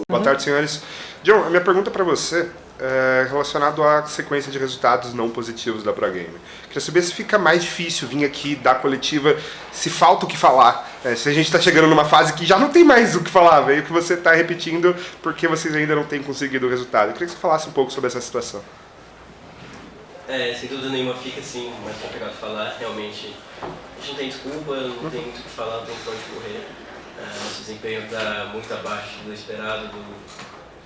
Boa tarde, senhores. John, a minha pergunta para você é relacionado à sequência de resultados não positivos da Pro Game. Queria saber se fica mais difícil vir aqui dar coletiva, se falta o que falar, se a gente está chegando numa fase que já não tem mais o que falar, veio que você está repetindo porque vocês ainda não têm conseguido o resultado. Eu queria que você falasse um pouco sobre essa situação. Sem dúvida nenhuma fica assim, mais complicado falar, realmente. A gente não tem desculpa, não tem muito o que falar, não tem pra onde correr. Nosso desempenho está muito abaixo do esperado, do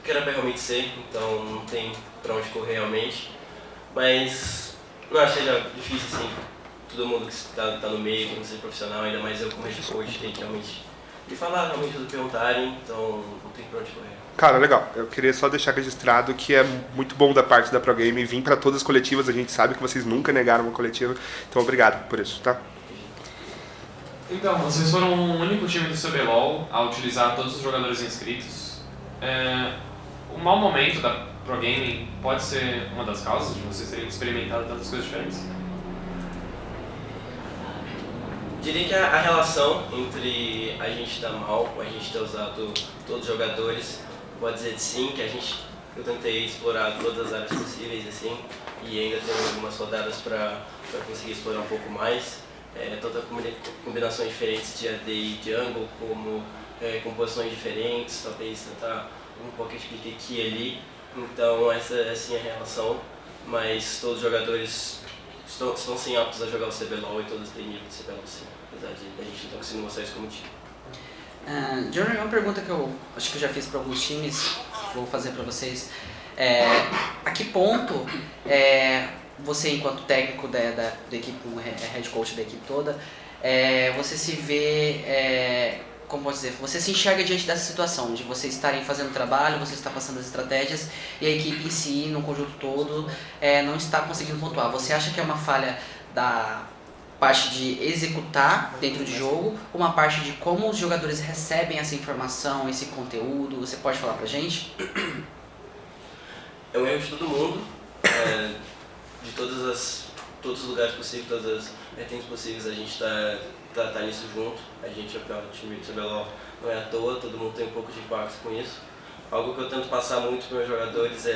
que era para realmente ser, então não tem pra onde correr realmente. Mas não acho que seja difícil assim, todo mundo que está no meio, que não seja profissional, ainda mais eu como head coach, tem que realmente me falar, realmente tudo perguntarem, então não tem pra onde correr. Cara, legal. Eu queria só deixar registrado que é muito bom da parte da Pro Game vir para todas as coletivas. A gente sabe que vocês nunca negaram uma coletiva, então obrigado por isso, tá? Então, vocês foram o único time do CBLOL a utilizar todos os jogadores inscritos. O mau momento da Pro Gaming pode ser uma das causas de vocês terem experimentado tantas coisas diferentes? Diria que a relação entre a gente estar mal, a gente ter usado todos os jogadores, pode dizer que sim, que eu tentei explorar todas as áreas possíveis assim, e ainda tenho algumas rodadas para conseguir explorar um pouco mais. Tanto combinações diferentes de AD e jungle, como composições diferentes, talvez tentar um pocket pick aqui e ali. Então essa é assim a relação, mas todos os jogadores estão sim aptos a jogar o CBLOL e todos têm nível de CBLOL sim, apesar de a gente não conseguir mostrar isso como time. Johnny, uma pergunta que eu acho que eu já fiz para alguns times, vou fazer para vocês. A que ponto você, enquanto técnico da equipe, head coach da equipe toda, você se vê, como posso dizer, você se enxerga diante dessa situação, de vocês estarem fazendo trabalho, você está passando as estratégias e a equipe em si, no conjunto todo, não está conseguindo pontuar. Você acha que é uma falha da parte de executar dentro de jogo, uma parte de como os jogadores recebem essa informação, esse conteúdo? Você pode falar pra gente? É um erro de todo mundo, de todos os lugares possíveis, todas as vertentes possíveis, a gente tá nisso junto. A gente é o time do CBLOL, não é à toa, todo mundo tem um pouco de impacto com isso. Algo que eu tento passar muito para meus jogadores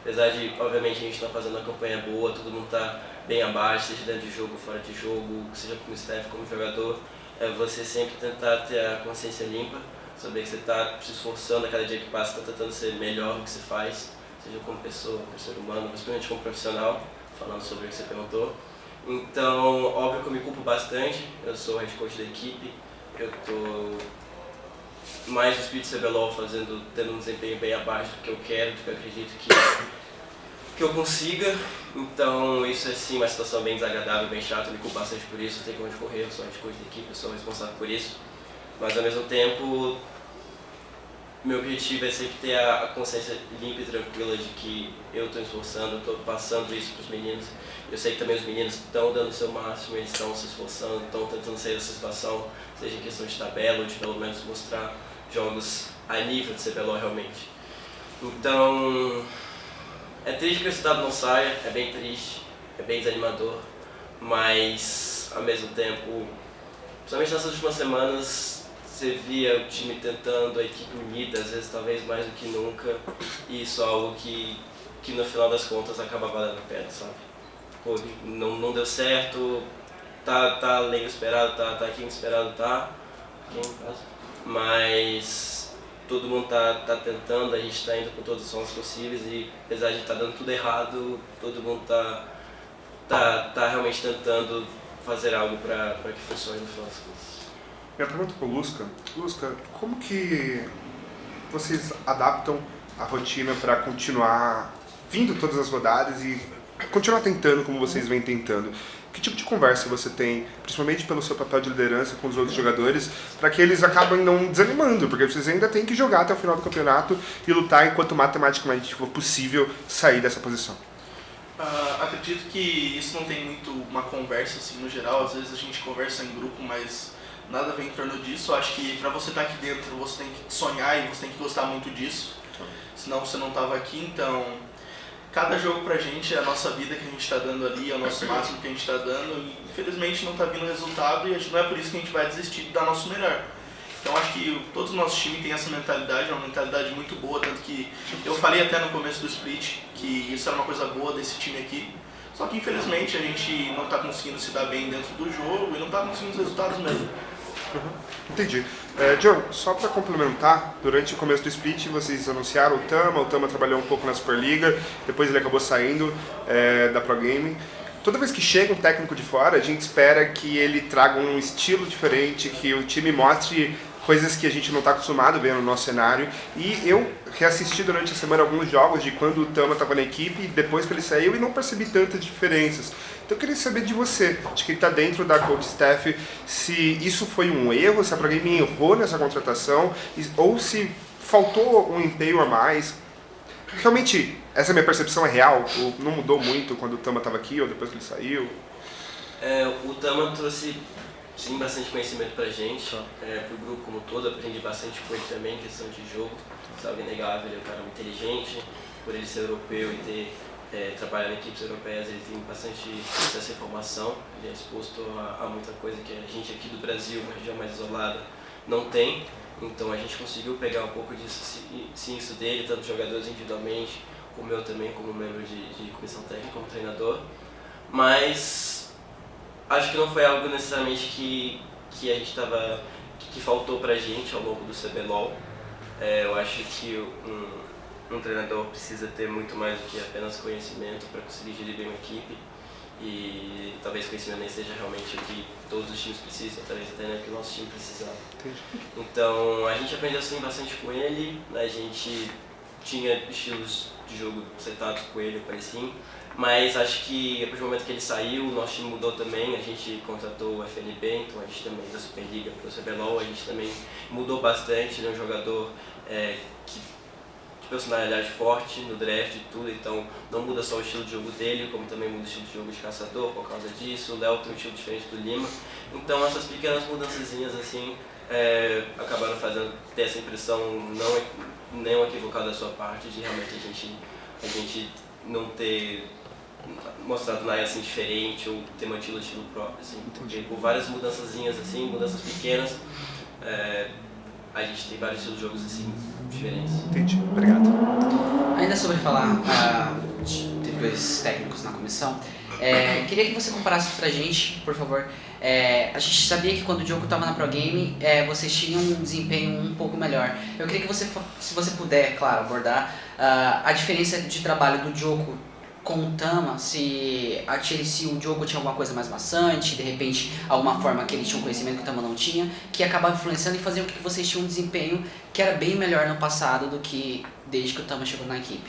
apesar de, obviamente, a gente não fazendo uma campanha boa, todo mundo tá bem abaixo, seja dentro de jogo, fora de jogo, seja como staff, como jogador, você sempre tentar ter a consciência limpa, saber que você está se esforçando a cada dia que passa, está tentando ser melhor no que você faz, seja como pessoa, como ser humano, principalmente como profissional, falando sobre o que você perguntou. Então, óbvio que eu me culpo bastante, eu sou o head coach da equipe, eu estou mais no espírito CBLOL tendo um desempenho bem abaixo do que eu quero, do que eu acredito que eu consiga. Então isso é sim uma situação bem desagradável, bem chata, eu me culpo bastante por isso, não tem como onde correr, eu sou head coach da equipe, eu sou responsável por isso. Mas ao mesmo tempo, meu objetivo é sempre ter a consciência limpa e tranquila de que eu estou esforçando, estou passando isso para os meninos. Eu sei que também os meninos estão dando o seu máximo, eles estão se esforçando, estão tentando sair dessa situação, seja em questão de tabela ou de pelo menos mostrar jogos a nível de CBLOL realmente. Então, é triste que o resultado não saia, é bem triste, é bem desanimador, mas ao mesmo tempo, principalmente nessas últimas semanas, você via o time tentando, a equipe unida, às vezes talvez mais do que nunca, e isso é algo que no final das contas acaba valendo a pena, sabe? Pô, não deu certo, tá além do esperado, tá aqui no esperado, mas todo mundo tá tentando, a gente tá indo com todas as formas possíveis e apesar de estar dando tudo errado, todo mundo tá realmente tentando fazer algo para que funcione no final das contas. Minha pergunta para o Lusca. Lusca, como que vocês adaptam a rotina para continuar vindo todas as rodadas e continuar tentando como vocês vêm tentando? Que tipo de conversa você tem, principalmente pelo seu papel de liderança com os outros jogadores, para que eles acabem não desanimando? Porque vocês ainda têm que jogar até o final do campeonato e lutar enquanto matematicamente for possível sair dessa posição. Acredito que isso não tem muito uma conversa assim no geral, às vezes a gente conversa em grupo, mas nada vem em torno disso. Eu acho que para você estar aqui dentro você tem que sonhar e você tem que gostar muito disso, senão você não estava aqui. Então cada jogo pra gente é a nossa vida que a gente está dando ali, é o nosso máximo que a gente está dando e infelizmente não está vindo resultado e não é por isso que a gente vai desistir de dar nosso melhor. Então acho que todos os nossos times têm essa mentalidade, uma mentalidade muito boa, tanto que eu falei até no começo do split que isso era uma coisa boa desse time aqui. Só que infelizmente a gente não está conseguindo se dar bem dentro do jogo e não está conseguindo os resultados mesmo. Entendi. John, só para complementar, durante o começo do split vocês anunciaram o Tama trabalhou um pouco na Superliga, depois ele acabou saindo da Pro Gaming. Toda vez que chega um técnico de fora, a gente espera que ele traga um estilo diferente, que o time mostre coisas que a gente não está acostumado a ver no nosso cenário. E eu reassisti durante a semana alguns jogos de quando o Tama estava na equipe, depois que ele saiu, e não percebi tantas diferenças. Então eu queria saber de você, de quem está dentro da coach staff, se isso foi um erro, se a Pro Gaming errou nessa contratação, ou se faltou um empenho a mais. Realmente, essa minha percepção é real? Não mudou muito quando o Tama estava aqui ou depois que ele saiu? O Tama trouxe, sim, bastante conhecimento pra gente, pro grupo como um todo. Aprendi bastante com ele também, questão de jogo. Isso é algo inegável, ele é um cara muito inteligente. Por ele ser europeu e ter trabalhado em equipes europeias, ele tem bastante acesso à informação. Ele é exposto a muita coisa que a gente aqui do Brasil, uma região mais isolada, não tem. Então a gente conseguiu pegar um pouco disso, sim, isso dele, tanto jogadores individualmente, como eu também, como membro de comissão técnica, como treinador. Mas acho que não foi algo necessariamente que a gente que faltou pra gente ao longo do CBLOL. Eu acho que um treinador precisa ter muito mais do que apenas conhecimento para conseguir gerir bem uma equipe. E talvez conhecimento nem seja realmente o que todos os times precisam, talvez até o que o nosso time precisava. Então a gente aprendeu assim bastante com ele, a gente tinha estilos de jogo setados com ele, assim, mas acho que a partir do momento que ele saiu, o nosso time mudou também, a gente contratou o FNB, então a gente também da Superliga para o CBLOL, a gente também mudou bastante, ele é um jogador de personalidade forte no draft e tudo, então não muda só o estilo de jogo dele, como também muda o estilo de jogo de caçador por causa disso. O Léo tem um estilo diferente do Lima, então essas pequenas mudançazinhas assim acabaram fazendo ter essa impressão não equivocada da sua parte de realmente a gente não ter mostrado nada assim diferente ou ter mantido o estilo próprio, assim, porque por várias mudançazinhas assim, mudanças pequenas, a gente tem vários estilos de jogos assim diferentes. Entendi, obrigado. Ainda sobre falar de dois técnicos na comissão, queria que você comparasse pra gente, por favor. A gente sabia que quando o Diogo estava na Pro Game, vocês tinham um desempenho um pouco melhor. Eu queria que você, se você puder, claro, abordar a diferença de trabalho do Diogo com o Tama, se o Diogo tinha alguma coisa mais maçante, de repente alguma forma que ele tinha um conhecimento que o Tama não tinha, que acabava influenciando e fazia com que vocês tinham um desempenho que era bem melhor no passado do que desde que o Tama chegou na equipe.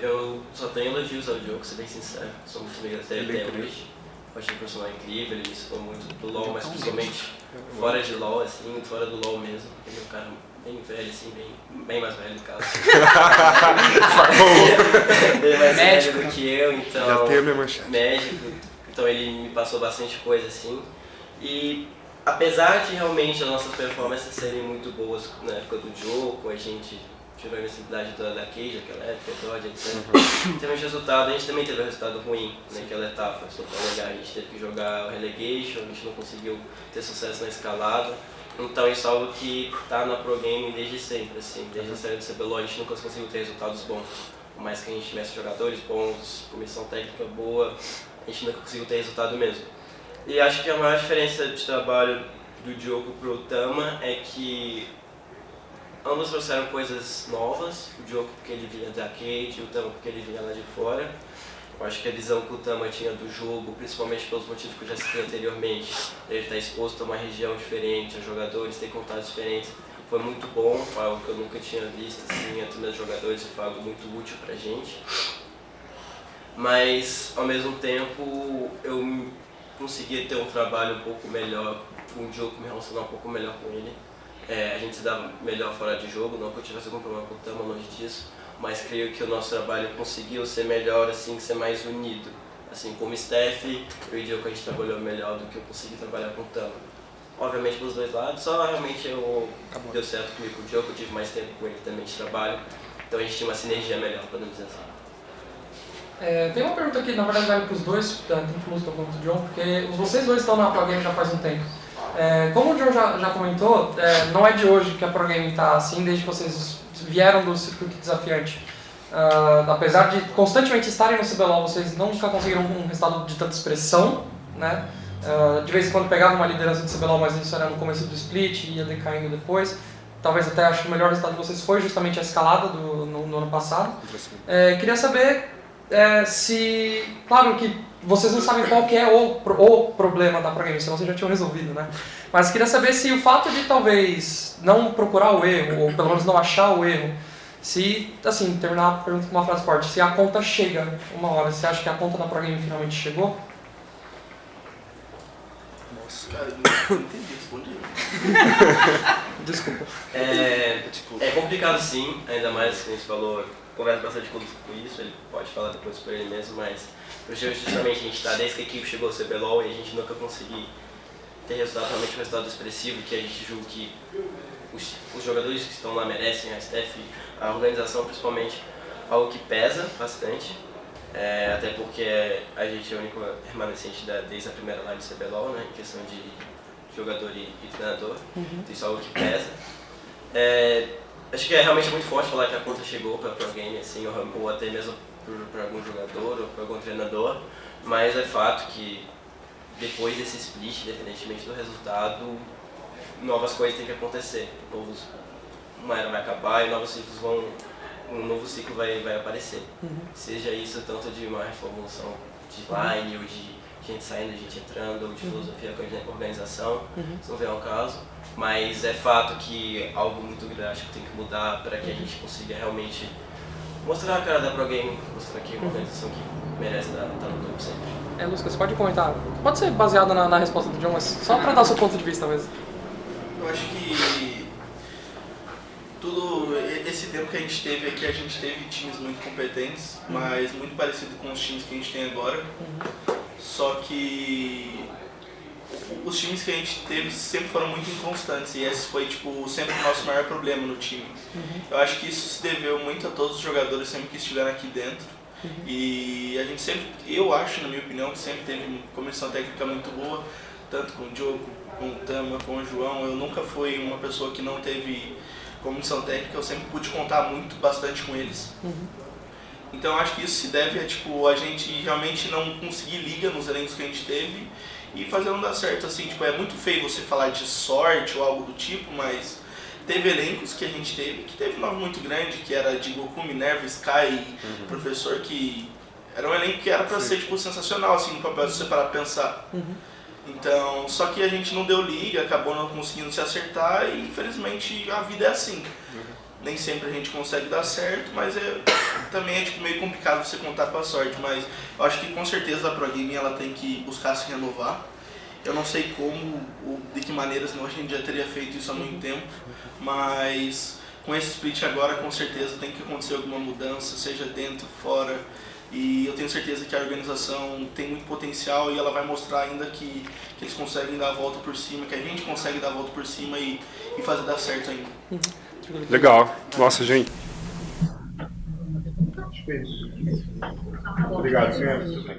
Eu só tenho elogios ao Diogo, ser bem sincero, sou muito amigo dele até hoje. Eu achei o personagem incrível, ele ensinou muito do LoL, mas principalmente fora de LoL, assim, fora do LoL mesmo. Ele é um cara bem velho, assim, bem mais velho no caso. Bem mais velho do que eu, então. Já tenho a minha manchete. Médico, então ele me passou bastante coisa, assim. E apesar de realmente as nossas performances serem muito boas na época do jogo, a gente tive a invencibilidade da Cage naquela época, Dodge, etc. Teve resultado, a gente também teve um resultado ruim naquela etapa, só para olhar, a gente teve que jogar o Relegation, a gente não conseguiu ter sucesso na escalada. Então isso é algo que está na Pro Game desde sempre, assim, desde a série do CBLOL a gente nunca conseguiu ter resultados bons. Por mais que a gente tivesse jogadores bons, comissão técnica boa, a gente nunca conseguiu ter resultado mesmo. E acho que a maior diferença de trabalho do Diogo pro Tama é que ambos trouxeram coisas novas, o Diogo porque ele vinha da Cade e o Tama porque ele vinha lá de fora. Eu acho que a visão que o Tama tinha do jogo, principalmente pelos motivos que eu já citei anteriormente, ele estar exposto a uma região diferente, a jogadores, ter contatos diferentes, foi muito bom, foi algo que eu nunca tinha visto assim, entre meus jogadores, foi algo muito útil pra gente. Mas, ao mesmo tempo, eu conseguia ter um trabalho um pouco melhor com o Diogo, me relacionar um pouco melhor com ele. A gente se dá melhor fora de jogo, não que eu tivesse algum problema com o Tama, longe disso, mas creio que o nosso trabalho conseguiu ser melhor, assim, ser mais unido. Assim, como staff, eu diria que a gente trabalhou melhor do que eu consegui trabalhar com o Tama. Obviamente pelos dois lados, só realmente deu certo comigo com o Diogo, eu tive mais tempo com ele também de trabalho, então a gente tinha uma sinergia melhor, podemos dizer assim. Tem uma pergunta aqui, na verdade vale para os dois, tanto o Música quanto o John, porque vocês dois estão na Pro Game já faz um tempo. Como o Joe já comentou, não é de hoje que a Pro Gaming está assim, desde que vocês vieram do circuito desafiante. Apesar de constantemente estarem no CBLOL, vocês nunca conseguiram um resultado de tanta expressão, né? De vez em quando pegavam uma liderança do CBLOL, mas isso era no começo do split e ia decaindo depois. Talvez até acho que o melhor resultado de vocês foi justamente a escalada no ano passado. Queria saber se... Claro que vocês não sabem qual que é o problema da Pro Gaming, senão vocês já tinham resolvido, né? Mas queria saber se o fato de talvez não procurar o erro, ou pelo menos não achar o erro, se, assim, terminar a pergunta com uma frase forte, se a conta chega uma hora, você acha que a conta da Pro Gaming finalmente chegou? Nossa, cara, não entendi, respondi. Desculpa. É complicado sim, ainda mais que a gente falou, conversa bastante com isso, ele pode falar depois por ele mesmo, mas justamente a gente está desde que a equipe chegou ao CBLOL e a gente nunca conseguiu ter realmente um resultado expressivo que a gente julga que os jogadores que estão lá merecem, a staff, a organização principalmente, algo que pesa bastante, até porque a gente é o único remanescente desde a primeira line do CBLOL, né, em questão de jogador e treinador, então isso é algo que pesa. Acho que é realmente muito forte falar que a conta chegou para Pro Game, assim, ou até mesmo para algum jogador ou para algum treinador, mas é fato que depois desse split, independentemente do resultado, novas coisas têm que acontecer. Uma era vai acabar e um novo ciclo vai aparecer. Seja isso tanto de uma reformulação de line, ou de gente saindo, gente entrando, ou de filosofia com a organização, isso não vem ao caso. Mas é fato que algo muito drástico tem que mudar para que a gente consiga realmente mostrar a cara da Pro Game, mostrar que é uma organização que merece estar no topo sempre. Lucas, você pode comentar? Pode ser baseado na resposta do John, mas só para dar o seu ponto de vista mesmo. Eu acho que todo esse tempo que a gente teve aqui, a gente teve times muito competentes, mas muito parecido com os times que a gente tem agora. Só que os times que a gente teve sempre foram muito inconstantes e esse foi tipo, sempre o nosso maior problema no time. Eu acho que isso se deveu muito a todos os jogadores sempre que estiveram aqui dentro. E a gente sempre, eu acho, na minha opinião, que sempre teve uma comissão técnica muito boa, tanto com o Diogo, com o Tama, com o João. Eu nunca fui uma pessoa que não teve comissão técnica, eu sempre pude contar bastante com eles. Então eu acho que isso se deve a tipo, a gente realmente não conseguir liga nos elencos que a gente teve e fazer não dar certo, assim, tipo, é muito feio você falar de sorte ou algo do tipo, mas teve elencos que a gente teve, que teve um nome muito grande, que era de Goku, Minerva, Sky, Professor, que era um elenco que era pra ser, tipo, sensacional, assim, no papel, se você parar pra pensar. Então, só que a gente não deu liga, acabou não conseguindo se acertar e, infelizmente, a vida é assim. Nem sempre a gente consegue dar certo, mas também é tipo, meio complicado você contar com a sorte, mas eu acho que com certeza a Pro Gaming ela tem que buscar se renovar. Eu não sei como ou de que maneira, senão a gente já teria feito isso há muito tempo, mas com esse split agora com certeza tem que acontecer alguma mudança, seja dentro, fora, e eu tenho certeza que a organização tem muito potencial e ela vai mostrar ainda que eles conseguem dar a volta por cima, que a gente consegue dar a volta por cima e fazer dar certo ainda. Legal. Nossa, gente. Obrigado, senhor.